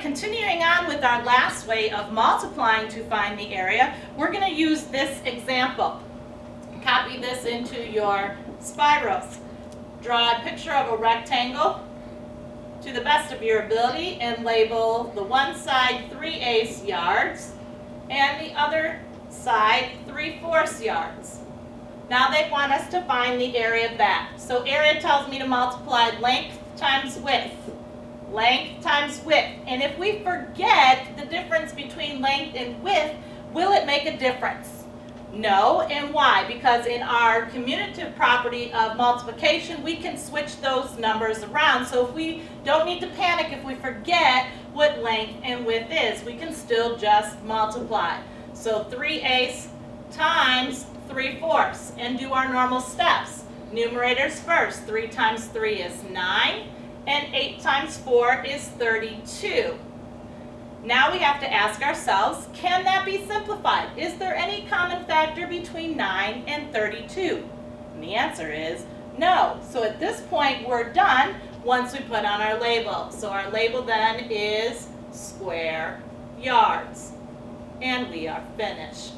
continuing on with our last way of multiplying to find the area, we're going to use this example. Copy this into your spirals. Draw a picture of a rectangle to the best of your ability and label the one side 3/8 yards and the other side 3/4 yards. Now they want us to find the area of that. So area tells me to multiply length times width. Length times width. And if we forget the difference between length and width, will it make a difference? No, and why? Because in our commutative property of multiplication, we can switch those numbers around. So if we don't need to panic if we forget what length and width is, we can still just multiply. So 3/8 times 3/4 and do our normal steps. Numerators first. 3 times 3 is 9 and 8 times 4 is 32. Now we have to ask ourselves, can that be simplified? Is there any common factor between 9 and 32? And the answer is no. So at this point we're done once we put on our label. So our label then is square yards. And we are finished.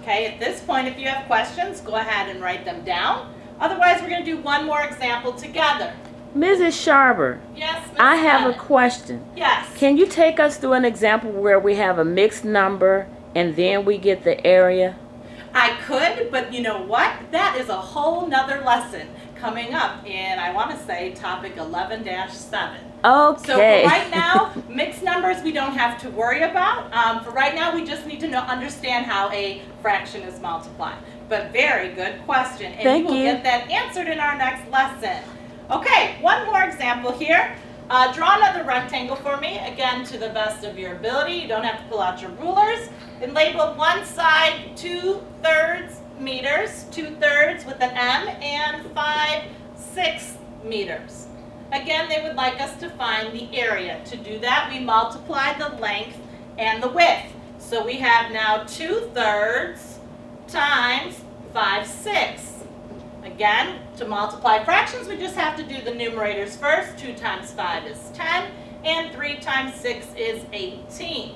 Okay, at this point if you have questions, go ahead and write them down. Otherwise we're going to do one more example together. Mrs. Sharber, yes, Ms. I have Bennett. a question. Yes. Can you take us through an example where we have a mixed number and then we get the area? I could, but you know what? That is a whole nother lesson coming up in, I want to say, topic 11-7. Okay. So for right now, mixed numbers we don't have to worry about. For right now, we just need to understand how a fraction is multiplied. But very good question. And Thank you will you. get that answered in our next lesson. Okay, one more example here. Draw another rectangle for me, again to the best of your ability. You don't have to pull out your rulers. And label one side 2/3 meters, 2/3 with an M, and 5/6 meters. Again, they would like us to find the area. To do that, we multiply the length and the width. So we have now 2/3 times 5/6. Again, to multiply fractions, we just have to do the numerators first. 2 times 5 is 10, and 3 times 6 is 18.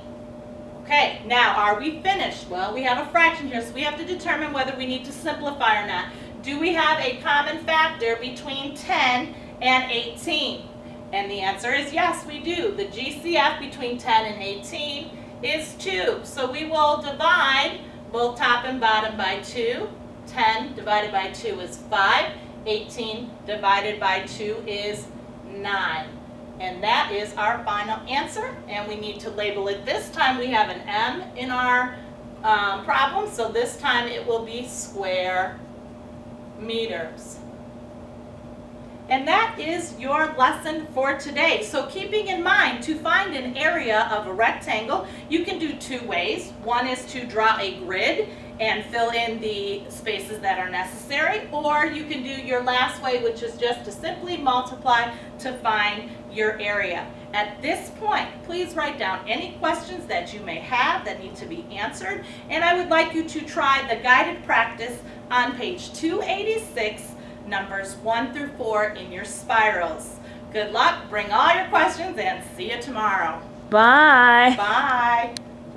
Okay, now are we finished? Well, we have a fraction here, so we have to determine whether we need to simplify or not. Do we have a common factor between 10 and 18? And the answer is yes, we do. The GCF between 10 and 18 is 2. So we will divide both top and bottom by 2. 10 divided by 2 is 5. 18 divided by 2 is 9. And that is our final answer. And we need to label it. This time we have an M in our problem. So this time it will be square meters. And that is your lesson for today. So keeping in mind, to find an area of a rectangle, you can do two ways. One is to draw a grid and fill in the spaces that are necessary, or you can do your last way, which is just to simply multiply to find your area. At this point, please write down any questions that you may have that need to be answered, and I would like you to try the guided practice on page 286, numbers 1 through 4 in your spirals. Good luck, bring all your questions, and see you tomorrow. Bye. Bye.